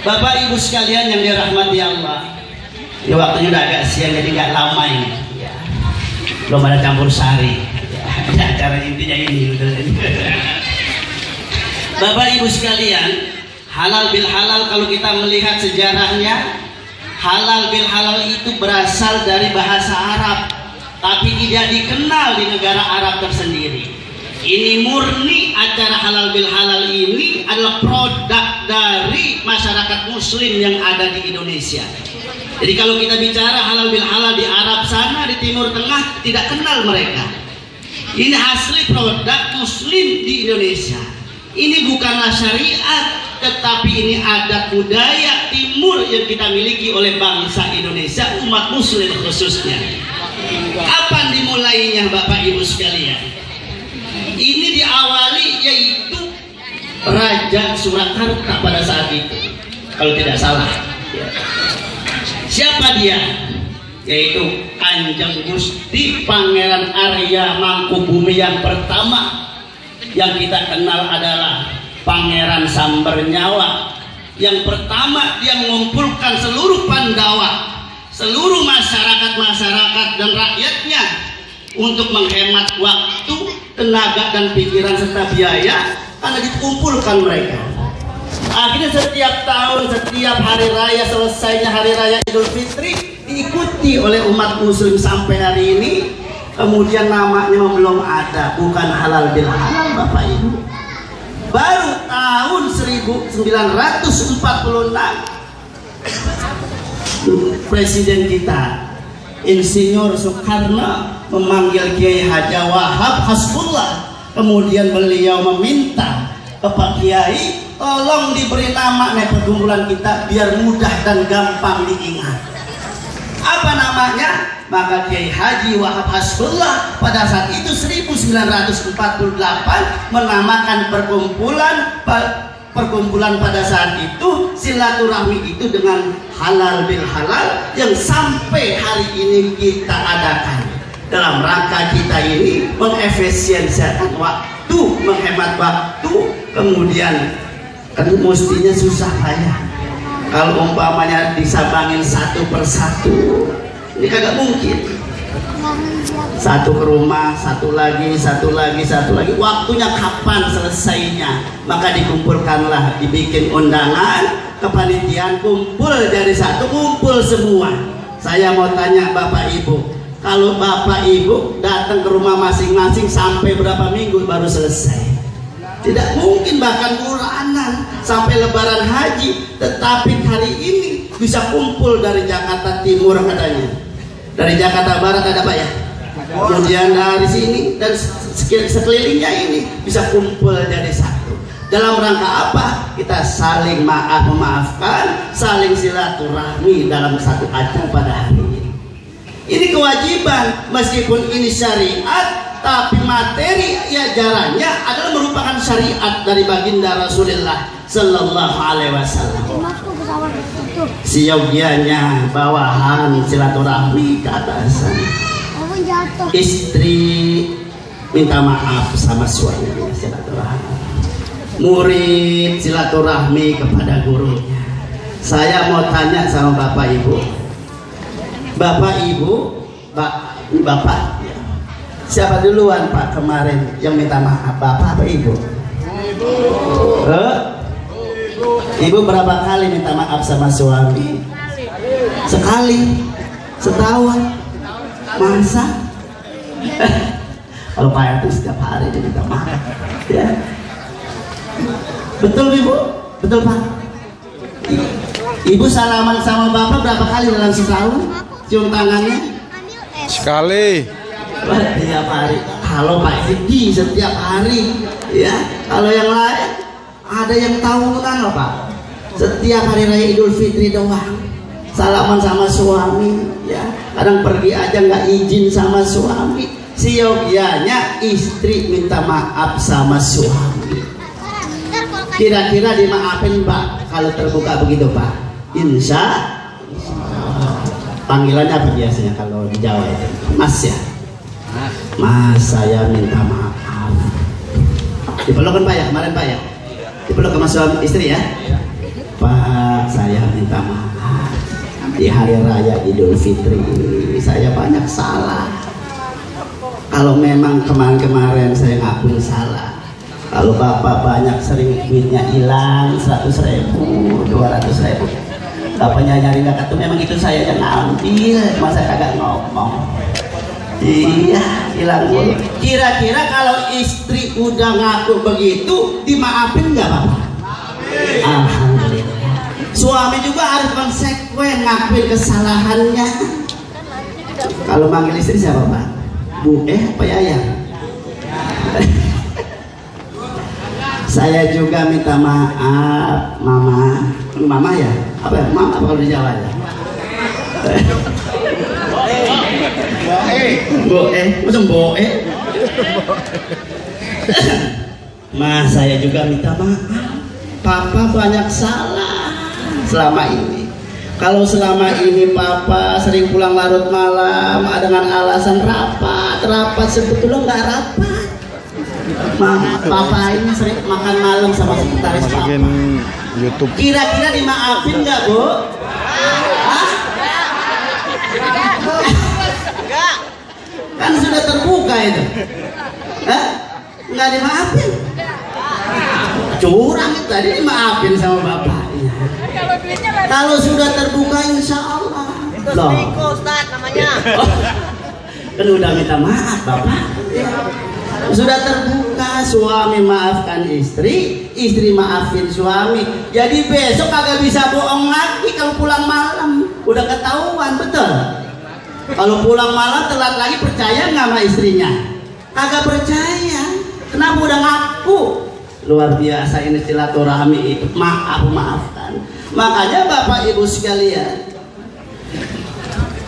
Bapak Ibu sekalian yang dirahmati Allah, ya waktunya udah agak siang jadi nggak lama ini. Ya. Belum ada campur sari. Ya, acara intinya ini. Bapak Ibu sekalian, halal bil halal kalau kita melihat sejarahnya, halal bil halal itu berasal dari bahasa Arab, tapi tidak dikenal di negara Arab tersendiri. Ini murni acara halal bil halal ini adalah produk dari masyarakat muslim yang ada di Indonesia. Jadi kalau kita bicara halal bil halal di Arab sana, di Timur Tengah, tidak kenal mereka. Ini asli produk muslim di Indonesia. Ini bukanlah syariat, tetapi ini adat budaya timur yang kita miliki oleh bangsa Indonesia, umat muslim khususnya. Kapan dimulainya Bapak Ibu sekalian? Ini diawali yaitu Raja Surakarta pada saat itu, kalau tidak salah. Siapa dia? Yaitu Kanjeng Gusti Pangeran Arya Mangkubumi yang pertama. Yang kita kenal adalah Pangeran Sambernyawa. Yang pertama dia mengumpulkan seluruh Pandawa, seluruh masyarakat dan rakyatnya untuk menghemat waktu, tenaga dan pikiran serta biaya, karena dikumpulkan mereka. Akhirnya setiap tahun, setiap hari raya, selesainya hari raya Idul Fitri diikuti oleh umat muslim sampai hari ini. Kemudian namanya belum ada, bukan halal bil halal Bapak Ibu. Baru tahun 1946 Presiden kita Insinyur Soekarno memanggil Kiai Haji Wahab Hasbullah. Kemudian beliau meminta ke Pak Kiai, tolong diberi nama perkumpulan kita biar mudah dan gampang diingat. Apa namanya? Maka Kiai Haji Wahab Hasbullah pada saat itu 1948 menamakan perkumpulan pada saat itu silaturahmi itu dengan halal bil halal yang sampai hari ini kita adakan dalam rangka kita ini mengefisiensikan waktu, menghemat waktu. Kemudian kan mestinya susah payah kalau umpamanya disabangin satu persatu, ini kagak mungkin. Satu ke rumah, satu lagi, waktunya kapan selesainya? Maka dikumpulkanlah, dibikin undangan, kepanitiaan kumpul dari satu, kumpul semua. Saya mau tanya Bapak Ibu, kalau Bapak Ibu datang ke rumah masing-masing sampai berapa minggu baru selesai? Tidak mungkin, bahkan Quranan sampai lebaran haji. Tetapi hari ini bisa kumpul dari Jakarta Timur katanya, dari Jakarta Barat ada Pak ya, kemudian dari sini dan sekelilingnya ini bisa kumpul jadi satu. Dalam rangka apa? Kita saling memaafkan, saling silaturahmi dalam satu acara pada hari ini. Ini kewajiban, meskipun ini syariat, tapi materi ajarannya adalah merupakan syariat dari baginda Rasulullah Sallallahu Alaihi Wasallam. Siogianya bawahan silaturahmi ke atasan. Istri minta maaf sama suaminya, silaturahmi. Murid silaturahmi kepada gurunya. Saya mau tanya sama Bapak Ibu. Bapak siapa duluan Pak kemarin yang minta maaf, Bapak apa Ibu? Ibu berapa kali minta maaf sama suami? Sekali, setahun, masa? Kalau Pak itu setiap hari dia minta maaf, ya. Betul Ibu? Betul Pak? Ibu salaman sama Bapak berapa kali dalam setahun? Cium tangannya? Sekali. Setiap hari. Kalau Pak Edi setiap hari, ya. Kalau yang lain ada yang tahunan loh Pak. Setiap hari raya Idul Fitri doang salaman sama suami, ya. Kadang pergi aja nggak izin sama suami. Siogianya istri minta maaf sama suami. Kira-kira dimaafin Pak kalau terbuka begitu Pak? Insya Allah. Panggilannya apa biasanya kalau di Jawa itu? Mas ya? Mas, saya minta maaf. Dipeluk kan Pak ya, kemarin Pak ya? Dipeluk sama suami istri ya? Pak, di hari raya Idul Fitri ini saya banyak salah. Kalau memang kemarin-kemarin saya ngakui salah, kalau bapak banyak sering duitnya hilang 100.000 200.000, bapaknya nyari nggak ketemu, memang itu saya yang ngambil, masa kagak ngomong. Iya, hilang mulu. Kira-kira kalau istri udah ngaku begitu, dimaafin nggak bapak? Alhamdulillah. Suami juga harus konsekuen ngakuin kesalahannya. Kalau manggil istri siapa pak? Bu apa Yaya? Saya juga minta maaf mama ya? Apa ya? Mama apa kalau di Jawa ya? Macam boe. Mas, saya juga minta maaf. Papa banyak salah selama ini. Kalau selama ini papa sering pulang larut malam dengan alasan rapat sebetulnya nggak rapat. Papa ini sering makan malam sama sekretaris papa. YouTube. Kira-kira dimaafin nggak bu? Kan sudah terbuka itu. Nggak dimaafin. Curang itu tadi dimaafin sama bapaknya. Kalau sudah terbuka insya Allah. Loh. Namanya. Kan udah minta maaf bapak. Sudah terbuka, suami maafkan istri, istri maafin suami. Jadi besok kagak bisa bohong lagi kalau pulang malam. Udah ketahuan betul. Kalau pulang malam telat lagi percaya nggak sama istrinya? Kagak percaya. Kenapa udah ngaku? Luar biasa ini silaturahmi itu. Maafkan. Makanya Bapak Ibu sekalian,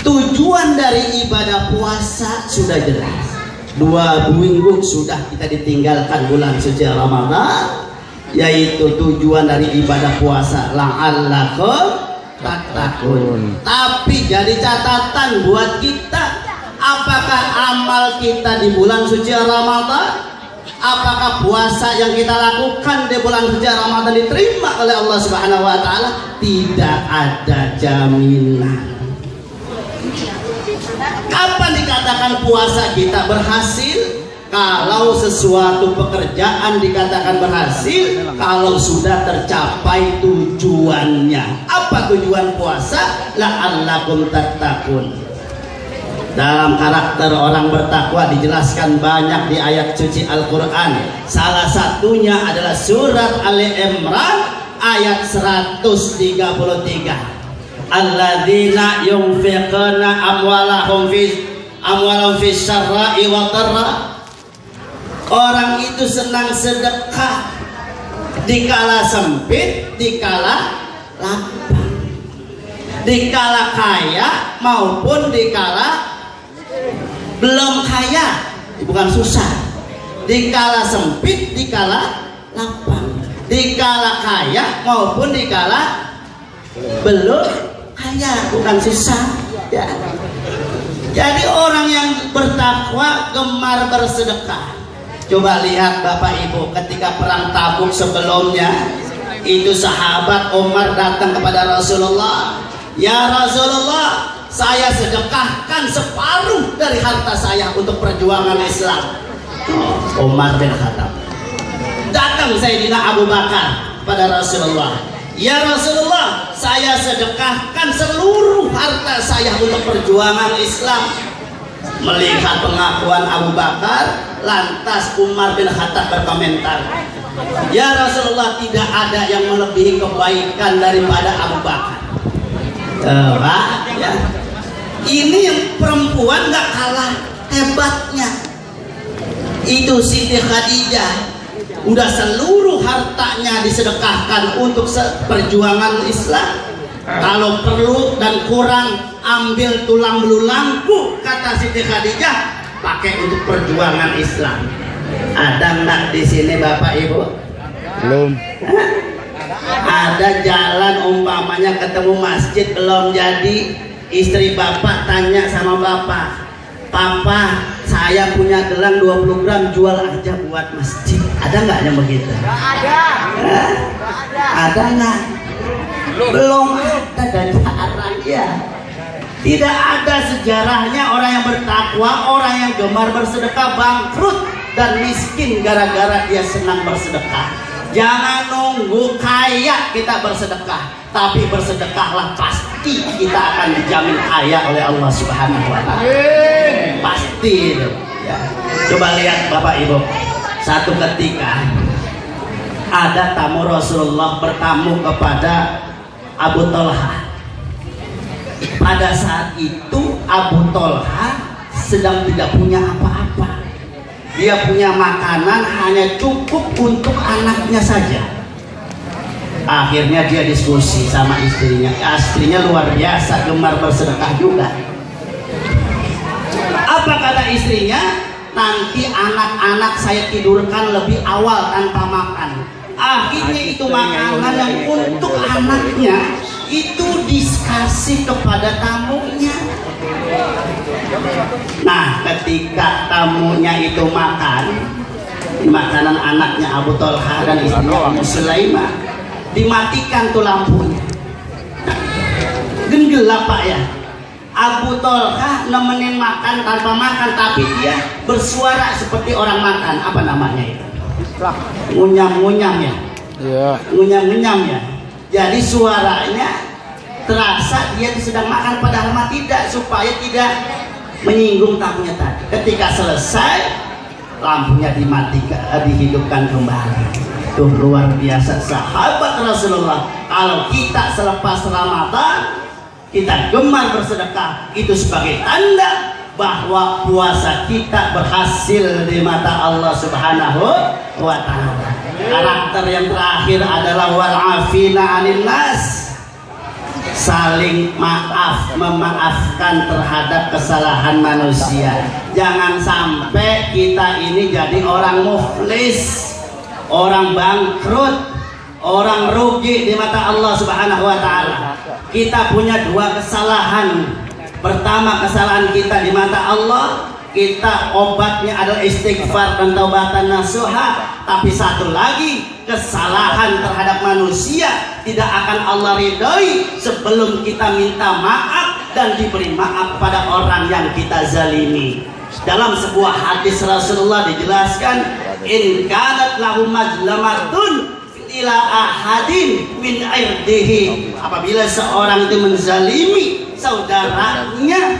tujuan dari ibadah puasa sudah jelas. 2 minggu sudah kita ditinggalkan bulan suci Ramadan, yaitu tujuan dari ibadah puasa la'allakum tattaqun. Tapi jadi catatan buat kita, apakah amal kita di bulan suci Ramadan, apakah puasa yang kita lakukan di bulan suci Ramadan diterima oleh Allah Subhanahu wa taala? Tidak ada jaminan. Kapan dikatakan puasa kita berhasil? Kalau sesuatu pekerjaan dikatakan berhasil kalau sudah tercapai tujuannya. Apa tujuan puasa? La'allakum tattaqun. Dalam karakter orang bertakwa dijelaskan banyak di ayat suci Al-Quran. Salah satunya adalah surat Ali Imran ayat 133. Alladzina yunfiquna amwalahum fi syarra'i wa dharra. Orang itu senang sedekah dikala sempit, dikala lapang, dikala kaya maupun dikala belum kaya, bukan susah. Dikala sempit, dikala lapang, dikala kaya maupun dikala belum kaya, bukan susah ya. Jadi orang yang bertakwa gemar bersedekah. Coba lihat Bapak Ibu, ketika perang Tabuk sebelumnya itu sahabat Umar datang kepada Rasulullah, ya Rasulullah, saya sedekahkan separuh dari harta saya untuk perjuangan Islam. Umar bin Khattab. Datang Sayyidina Abu Bakar pada Rasulullah, ya Rasulullah, saya sedekahkan seluruh harta saya untuk perjuangan Islam. Melihat pengakuan Abu Bakar, lantas Umar bin Khattab berkomentar, ya Rasulullah, tidak ada yang melebihi kebaikan daripada Abu Bakar. Pak, ya. Ini yang perempuan gak kalah hebatnya. Itu Siti Khadijah. Udah seluruh hartanya disedekahkan untuk perjuangan Islam. Kalau perlu dan kurang, ambil tulang belulangku, kata Siti Khadijah, pakai untuk perjuangan Islam. Ada nggak di sini Bapak Ibu? Belum. Ada jalan umpamanya ketemu masjid belum jadi, istri bapak tanya sama bapak, papa saya punya gelang 20 gram, jual aja buat masjid. Ada nggak yang begitu? Nggak ada. Ada nggak? Belum ada dan jarang ya. Tidak ada sejarahnya orang yang bertakwa, orang yang gemar bersedekah bangkrut dan miskin gara-gara dia senang bersedekah. Jangan nunggu kaya kita bersedekah, tapi bersedekahlah, pasti kita akan dijamin kaya oleh Allah Subhanahu wa Ta'ala. Pasti itu. Ya. Coba lihat Bapak Ibu, satu ketika ada tamu Rasulullah bertamu kepada Abu Thalhah. Pada saat itu Abu Thalhah sedang tidak punya apa-apa. Dia punya makanan hanya cukup untuk anaknya saja. Akhirnya dia diskusi sama istrinya. Istrinya luar biasa, gemar bersedekah juga. Apa kata istrinya? Nanti anak-anak saya tidurkan lebih awal tanpa makan. Akhirnya itu makanan yang untuk anaknya itu dikasih kepada tamunya. Nah, ketika tamunya itu makan makanan anaknya Abu Thalhah dan istrinya Ummu Sulaimah, dimatikan tuh lampunya. Gelap Pak ya. Abu Thalhah nemenin makan tanpa makan, tapi dia bersuara seperti orang makan. Apa namanya itu? Ngunyam-ngunyam ya. Iya. Ngunyam-ngunyam ya. Jadi suaranya terasa dia sedang makan padahal mah tidak, supaya tidak menyinggung tamunya tadi. Ketika selesai, lampunya dimatikan, dihidupkan kembali. Tuh luar biasa sahabat Rasulullah. Kalau kita selepas Ramadan kita gemar bersedekah, itu sebagai tanda bahwa puasa kita berhasil di mata Allah Subhanahu wa Ta'ala. Karakter yang terakhir adalah wal afina 'anil nas, saling maaf, memaafkan terhadap kesalahan manusia. Jangan sampai kita ini jadi orang muflis, orang bangkrut, orang rugi di mata Allah Subhanahu wa Ta'ala. Kita punya dua kesalahan. Pertama, kesalahan kita di mata Allah, kita obatnya adalah istighfar dan taubatan nasuha. Tapi satu lagi, kesalahan terhadap manusia tidak akan Allah ridhoi sebelum kita minta maaf dan diberi maaf pada orang yang kita zalimi. Dalam sebuah hadis Rasulullah dijelaskan, in kanat lahu majlamatun ila ahadin min irdihi, apabila seorang itu menzalimi saudaranya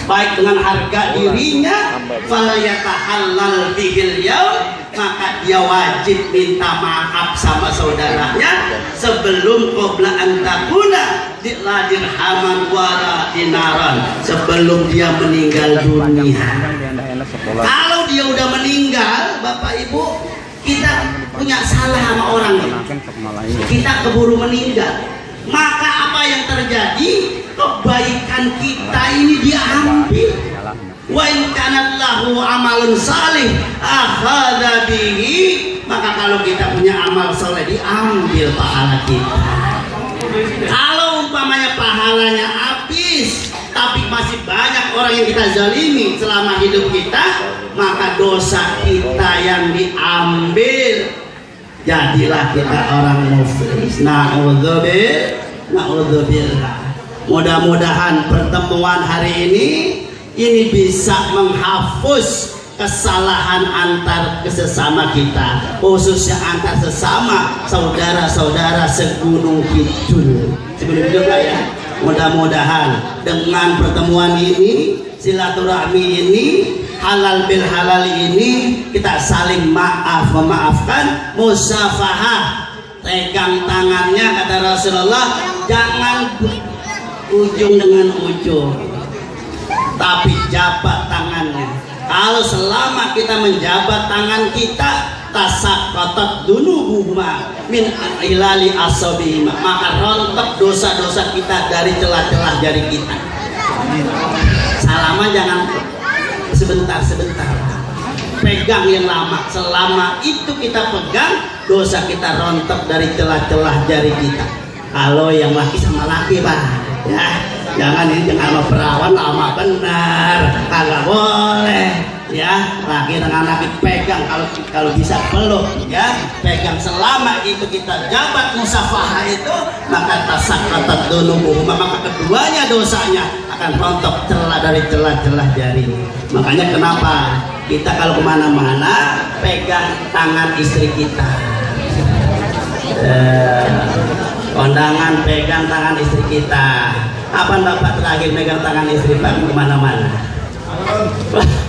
baik dengan harga dirinya, fala yatahallal bihil yaum, maka dia wajib minta maaf sama saudaranya sebelum qabla an takuna la dirhaman wala dinaran, sebelum dia meninggal dunia. Kalau dia udah meninggal, Bapak Ibu, kita punya salah sama orang ini, kita keburu meninggal, maka apa yang terjadi? Kebaikan kita ini diambil. Wa in kanat lahu amalun salih akhadha bihi, maka kalau kita punya amal soleh diambil pahala kita. Kalau umpamanya pahalanya habis tapi masih banyak orang yang kita zalimi selama hidup kita, maka dosa kita yang diambil. Jadilah kita orang muflis. Na'udzubillah. Mudah-mudahan pertemuan hari ini bisa menghapus kesalahan antar sesama kita, khususnya antar sesama saudara-saudara segunung kidul. Ya. Mudah-mudahan dengan pertemuan ini, silaturahmi ini, halal bil halal ini, kita saling maaf, memaafkan, musafahah, pegang tangannya kata Rasulullah, jangan ujung dengan ujung, tapi jabat tangannya. Kalau selama kita menjabat tangan kita, tasaqqatat dunubuhuma min ilali asabihima, maka rontok dosa-dosa kita dari celah-celah jari kita. Salaman jangan sebentar-sebentar, pegang yang lama. Selama itu kita pegang, dosa kita rontok dari celah-celah jari kita. Kalau yang laki sama laki Pak, ya jangan ini jangan sama perawan lama benar, kagak boleh. ya, laki dengan laki pegang, kalau bisa peluk ya, pegang selama itu kita jabat musafahah itu, maka tasaqatat dunubuhum, maka keduanya dosanya akan rontok celah dari celah-celah jari. Makanya kenapa kita kalau kemana-mana pegang tangan istri kita, kondangan pegang tangan istri kita. Apa Bapak terakhir pegang tangan istri Pak kemana-mana?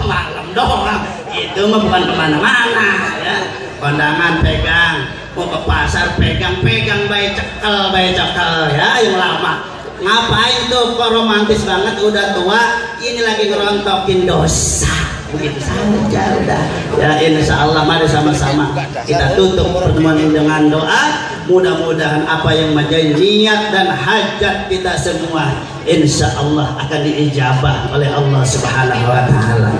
Malam doang, itu mah bukan kemana-mana ya. Kondangan pegang, mau ke pasar pegang-pegang bayi cekel ya, yang lama. Ngapain tuh, kok romantis banget udah tua, ini lagi ngerontokin dosa. Begitu saja udah ya, insya Allah mari sama-sama kita tutup pertemuan ini dengan doa. Mudah-mudahan apa yang menjadi niat dan hajat kita semua insya Allah akan diijabah oleh Allah Subhanahu wa Ta'ala.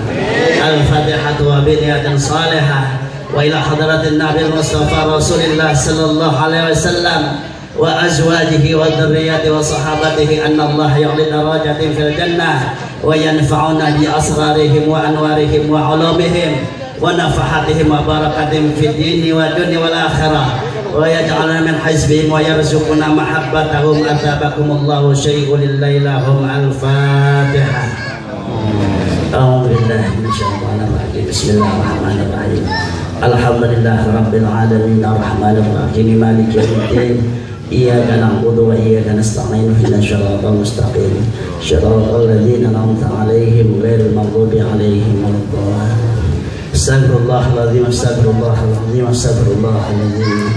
Al-Fatihatu wa biniyatin salihah wa ila hadratin Nabi Mustafa Rasulullah sallallahu alaihi wasallam wa azwajihi wa dzurriyyati wa sahabatihi anna Allah ya'li darajatin fil jannah wa yanfa'una bi asrarihim wa anwarihim wa ulumihim wa nafahatihim wa barakatihim fid dini wa dunya wal akhirah wa yaj'alna min hizbihim wa yarzuquna mahabbatahum atabakumullahu syai'un lillailahum. Al-Fatihah. A'udzubillahi minasyaitonir rajim. Bismillahirrahmanirrahim. Alhamdulillahirabbil alamin arrahmanir rahim maliki yaumiddin. Iyyaka na'budu wa iyyaka nasta'in ihdinas siratal mustaqim siratal ladzina an'amta 'alaihim ghairil maghdubi 'alaihim waladdallin. Astaghfirullahaladzim, astaghfirullahaladzim, astaghfirullahaladzim.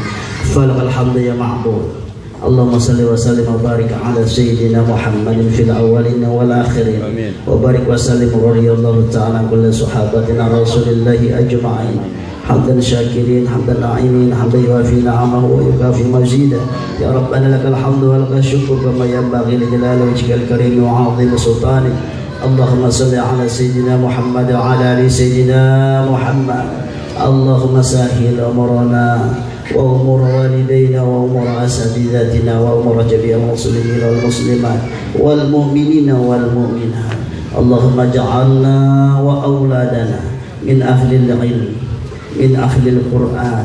Falaqal hamdu ya ma'bud. Allahumma salli wa sallim wa barik ala sayyidina Muhammadin fil awwalin wal akhirin. Wa barik wa sallim radhiyallahu ta'ala kulli sahabatina Rasulillahi ajma'in. Hamdan syakirin, hamdan na'imin, hamdan yuafi na'amahu wa yukafi mazidah. Ya Rabbana lakal hamdu wa lakal syukur kama yanbaghi li jalali wajhikal karim wa 'azimi sultanik. Allahumma salli ala sayyidina Muhammad wa ala ali sayyidina Muhammad. Allahumma sahhil umurana wa umur walidayna wa umur asatidatina wa umur jami'il muslimin wal muslimat wal mu'minina wal mu'minat. Allahumma ja'alna wa auladana min ahli al-ilm, min ahli al-Qur'an,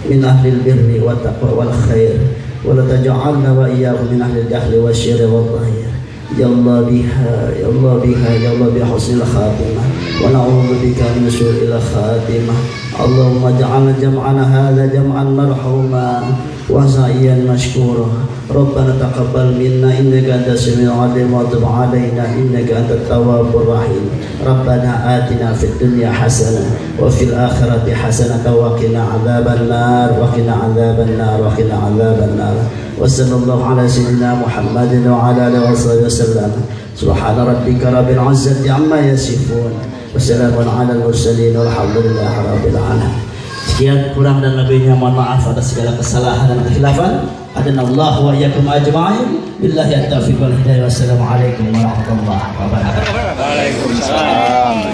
min ahli al-birri wa taqwa wal khair, wa la taj'alna wa iyyahum min ahli al-jahli wa syirri wa dhahir. Ya Allah biha, ya Allah biha, ya Allah biha husnil khatimah wa na'udzu bika min syurril khatimah. Allahumma ja'alna jam'ana hadza jam'an marhuma wa sa'iyan mashkura. Rabbana taqabbal minna innaka antas samiul 'alim wa tub 'alaina innaka antat tawwabur rahim. Rabbana atina fid dunya hasanah wa fil akhirati hasanah wa qina 'adzaban nar wa qina 'adzaban nar wa qina 'adzaban nar. Wa sallallahu ala sayyidina Muhammadin wa ala alihi wasallam. Subhana rabbika rabbil 'izzati 'amma yasifun wa salamun 'alal mursalin walhamdulillahi rabbil alamin. Sekian kurang dan lebihnya mohon maaf atas segala kesalahan dan kekhilafan. Adanallahu wa iyyakum ajma'in. Billahi at-taufiq wal hidayah. Wassalamualaikum warahmatullahi wabarakatuh. Waalaikumsalam.